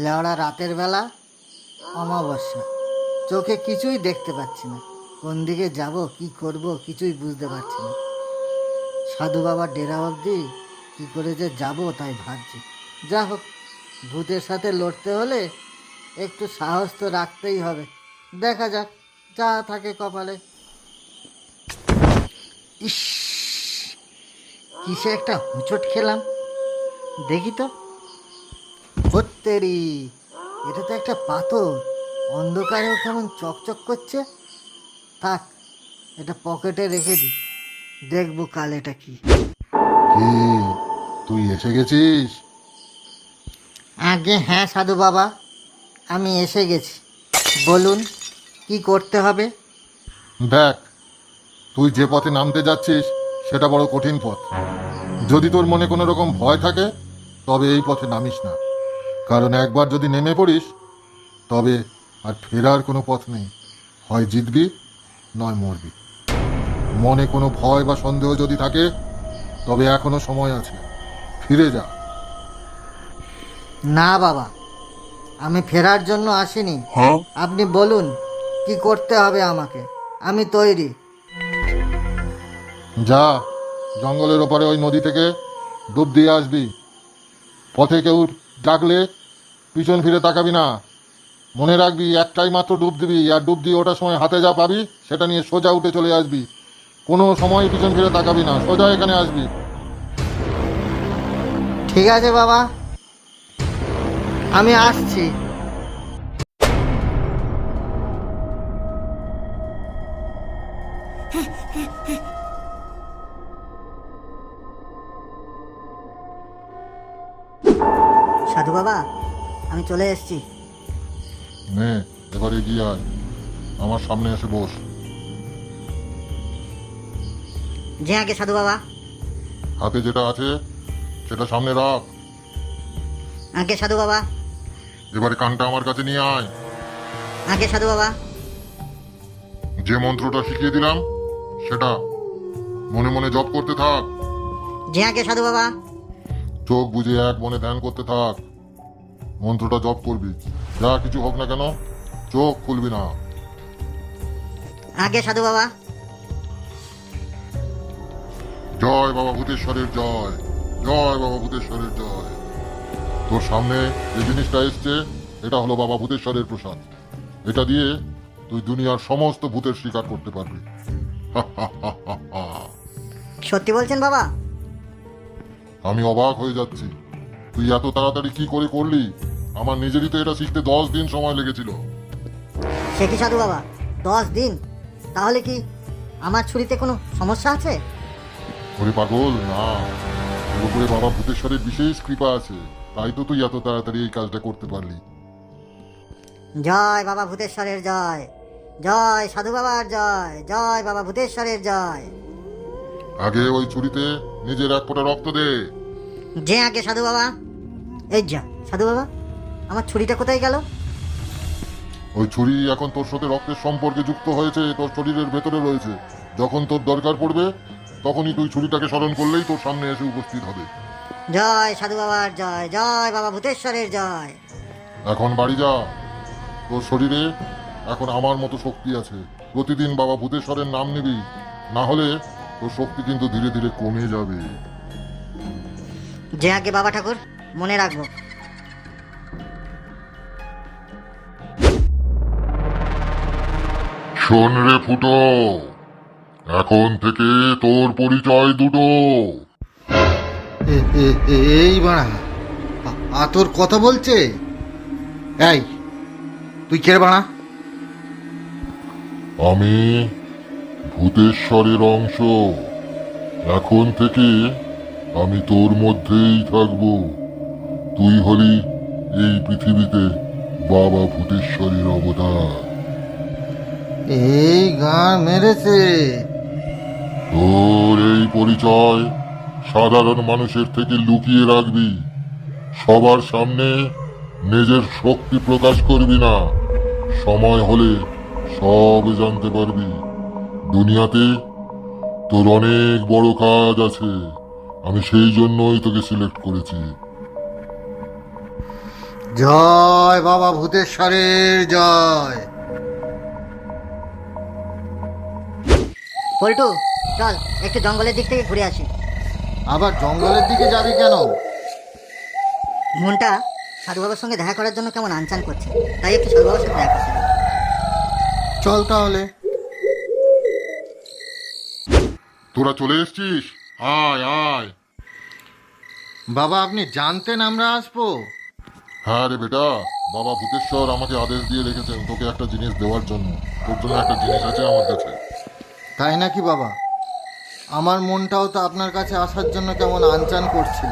লেওড়া রাতের বেলা, অমাবস্যা, চোখে কিছুই দেখতে পাচ্ছি না। কোন দিকে যাব, কি করব কিছুই বুঝতে পারছি না। সাধু বাবার ডেরা অবধি কী করে যে যাব তাই ভাবছি। যা হোক, ভূতের সাথে লড়তে হলে একটু সাহস তো রাখতেই হবে। দেখা যাক, যা থাকে কপালে। ইস, কিসে একটা হোঁচট খেলাম, দেখি তো। হত্তেরি, এটা তো একটা পাথর, অন্ধকারেও কেমন চকচক করছে। থাক, এটা পকেটে রেখে দিই, দেখবো কাল এটা কি। কি, তুই এসে গেছিস? আগে হ্যাঁ সাধু বাবা, আমি এসে গেছি। বলুন, কি করতে হবে? দেখ, তুই যে পথে নামতে যাচ্ছিস সেটা বড় কঠিন পথ। যদি তোর মনে কোনো রকম ভয় থাকে তবে এই পথে নামিস না, কারণ একবার যদি নেমে পড়িস তবে আর ফেরার কোনো পথ নেই। হয় জিতবি, নয় মরবি। মনে কোনো ভয় বা সন্দেহ যদি থাকে তবে এখনো সময় আছে, ফিরে যা। না বাবা, আমি ফেরার জন্য আসিনি। আপনি বলুন, কি করতে হবে আমাকে, আমি তৈরি। যা, জঙ্গলের ওপারে ওই নদী থেকে ডুব দিয়ে আসবি। পথে কেউ ডাকলে পিছন ফিরে তাকাবি না। মনে রাখবি, একটাই মাত্র ডুব দিবি, আর ডুব দিয়ে ওঠার সময় হাতে যা পাবি সেটা নিয়ে সোজা উঠে চলে আসবি। কোনো সময় পিছন ফিরে তাকাবি না, সোজা এখানে আসবি। ঠিক আছে বাবা, আমি আসছি। সাধু বাবা, আমি চলে এসেছি। নে, এবার এগিয়ে আয়, আমার সামনে এসে বস। যে আগে সাধু বাবা। হাতে যেটা আছে সেটা সামনে রাখ। আগে সাধু বাবা। এবারে কানটা আমার কাছে নিয়ে আয়। আগে সাধু বাবা। যে মন্ত্রটা শিখিয়ে দিলাম সেটা মনে মনে জপ করতে থাক। যে আগে সাধু বাবা। চোখ বুঝে এক মনে ধ্যান করতে থাক। মন্ত্রটা জপ করবি, যা কিছু হোক না কেন চোখ খুলবি না। আগে সাধু বাবা। জয় বাবা ভূতেশ্বরের জয়, জয় বাবা ভূতেশ্বরের জয়। তোর সামনে যে জিনিসটা এসছে এটা হলো বাবা ভূতেশ্বরের প্রসাদ। এটা দিয়ে তুই দুনিয়ার সমস্ত ভূতের শিকার করতে পারবি। সত্যি বলছেন বাবা? আমি অবাক হয়ে যাচ্ছি, তুই এত তাড়াতাড়ি কি করে করলি? আমার নিজেরই তো এটা শিখতে 10 দিন সময় লেগেছিল। সে কি সাধু বাবা, 10 দিন? তাহলে কি আমার ছুরিতে কোনো সমস্যা আছে? ওরে পাগল না, তোর উপরে বাবা ভূতেশ্বরের বিশেষ কৃপা আছে, তাই তো তুই এত তাড়াতাড়ি এই কাজটা করতে পারলি। জয় বাবা ভূতেশ্বরের জয়, জয় সাধু বাবার জয়, জয় বাবা ভূতেশ্বরের জয়। আগে ওই ছুরিতে নিজের এক ফোঁটা রক্ত দে। যে আগে সাধু বাবা। এই যা সাধু বাবা, আমার ছুরিটা কোথায় গেল? ওই ছুরি এখন তোর সাথে রক্তের সম্পর্কে যুক্ত হয়েছে, তোর শরীরের ভেতরে রয়েছে। যখন তোর দরকার পড়বে তখনই তুই ছুরিটাকে স্মরণ করলেই তোর সামনে এসে উপস্থিত হবে। জয় সাধু বাবার জয়, জয় বাবা ভূতেশ্বরের জয়। এখন বাড়ি যা, তোর শরীরে এখন আমার মতো শক্তি আছে। প্রতিদিন বাবা ভূতেশ্বরের নাম নিবি, না হলে তোর শক্তি কিন্তু ধীরে ধীরে কমে যাবে। যে আগে বাবা ঠাকুর, মনে রাখবো। শোন রে ফুটো, এখন থেকে তোর পরিচয় দুটো। এই বাড়া, তোর কথা বলছে? এই, তুই কে রে বাড়া? আমি ভূতেশ্বরের অংশ, এখন থেকে আমি তোর মধ্যেই থাকবো। তুই হলি এই পৃথিবীতে বাবা ভূতেশ্বরের অবতার। এই গান মেরেছে। তোর এই পরিচয় সাধারণ মানুষের থেকে লুকিয়ে রাখবি। সবার সামনে নিজের শক্তি প্রকাশ করবি না। সময় হলে সব জানতে পারবি। দুনিয়াতে তোর অনেক বড় কাজ আছে, আমি সেই জন্যই তোকে সিলেক্ট করেছি। জয় বাবা ভূতেশ্বরের জয়। পল্টু, চল একটু জঙ্গলের দিক থেকে ঘুরে আসি। আবার জঙ্গলের দিকে যাবি কেন? মনটা সাধু বাবার সঙ্গে দেখা করার জন্য কেমন আনচান করছে, তাই একটু সাধু বাবার সাথে দেখা করতে যাই। চল তাহলে। তোরা চলে এসছিস? আয় আয়। বাবা আপনি জানতেন আমরা আসবো? হ্যাঁ রে বেটা, বাবা ভূতেশ্বর আমাকে আদেশ দিয়ে রেখেছেন তোকে একটা জিনিস দেওয়ার জন্য। তোর জন্য একটা জিনিস আছে আমার কাছে। তাই নাকি বাবা? আমার মনটাও তো আপনার কাছে আসার জন্য কেমন আনচান করছিল।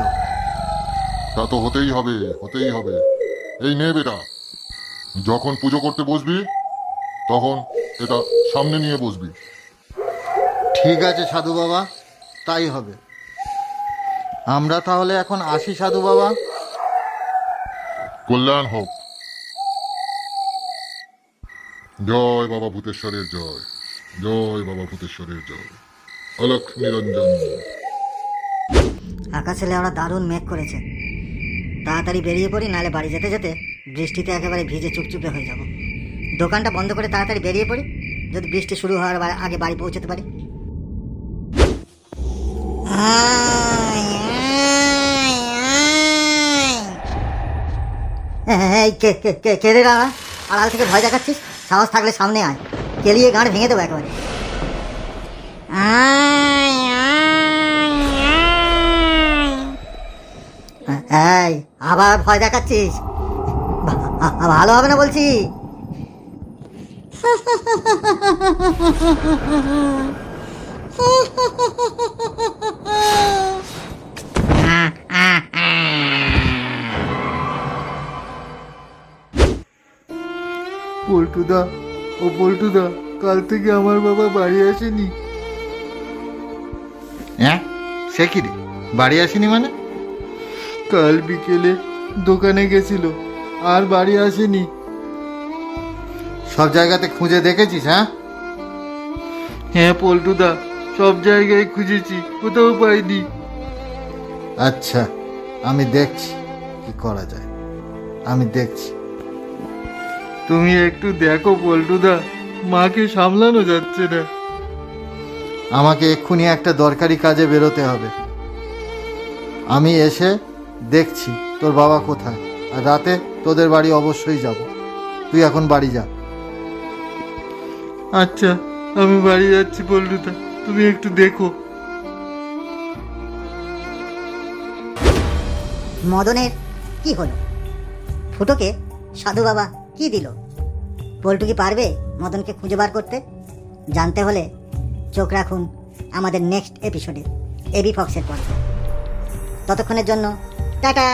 তা তো হতেই হবে, হতেই হবে। এই নে বেটা, যখন পুজো করতে বসবি তখন এটা সামনে নিয়ে বসবি। ঠিক আছে সাধু বাবা, তাই হবে। আমরা তাহলে এখন আসি সাধু বাবা। কল্যাণ হোক। জয় বাবা ভূতেশ্বরের জয়, জয় বাবা ভূতেশ্বরের জয়। অলক্ষ নিরঞ্জন। আকাশে লেওড়া দারুণ মেঘ করেছে, তাড়াতাড়ি বেরিয়ে পড়ি, নাহলে বাড়ি যেতে যেতে বৃষ্টিতে একেবারে ভিজে চুপচুপে হয়ে যাব। দোকানটা বন্ধ করে তাড়াতাড়ি বেরিয়ে পড়ি, যদি বৃষ্টি শুরু হওয়ার আগে বাড়ি পৌঁছতে পারি। এই কে রে রানা? আড়াল থেকে ভয় দেখাচ্ছিস? সাহস থাকলে সামনে আয়, কেলিয়ে গাঁড় ভেঙে দেবো একেবারে। এই আবার ভয় দেখাচ্ছিস? ভালো হবে না বলছি। পল্টুদা, ও পল্টুদা, কাল থেকে আমার বাবা বাড়ি আসেনি। হ্যাঁ, সে কি রে, বাড়ি আসেনি মানে? কাল বিকেলে দোকানে গেছিল, আর বাড়ি আসেনি। সব জায়গাতে খুঁজে দেখেছিস? হ্যাঁ হ্যাঁ পল্টুদা, সব জায়গায় খুঁজেছি, কোথাও পাইনি। আচ্ছা, আমি দেখছি কি করা যায়, আমি দেখছি। তুমি একটু দেখো পল্টুদা, মাকে সামলানো যাচ্ছে না। আমাকে এক্ষুনি একটা দরকারি কাজে বেরোতে হবে। আমি এসে দেখছি তোর বাবা কোথায়, আর রাতে তোদের বাড়ি অবশ্যই যাব। তুই এখন বাড়ি যা। আচ্ছা, আমি বাড়ি যাচ্ছি পল্টুদা, তুমি একটু দেখো। মদনের কি হলো? ফুটোকে সাধু বাবা কি দিল? পল্টু কি পারবে মদনকে খুঁজে বার করতে? জানতে হলে চোখ রাখুন আমাদের নেক্সট এপিসোডে এবি ফক্সের পর্বে। ততক্ষণের জন্য টাটা।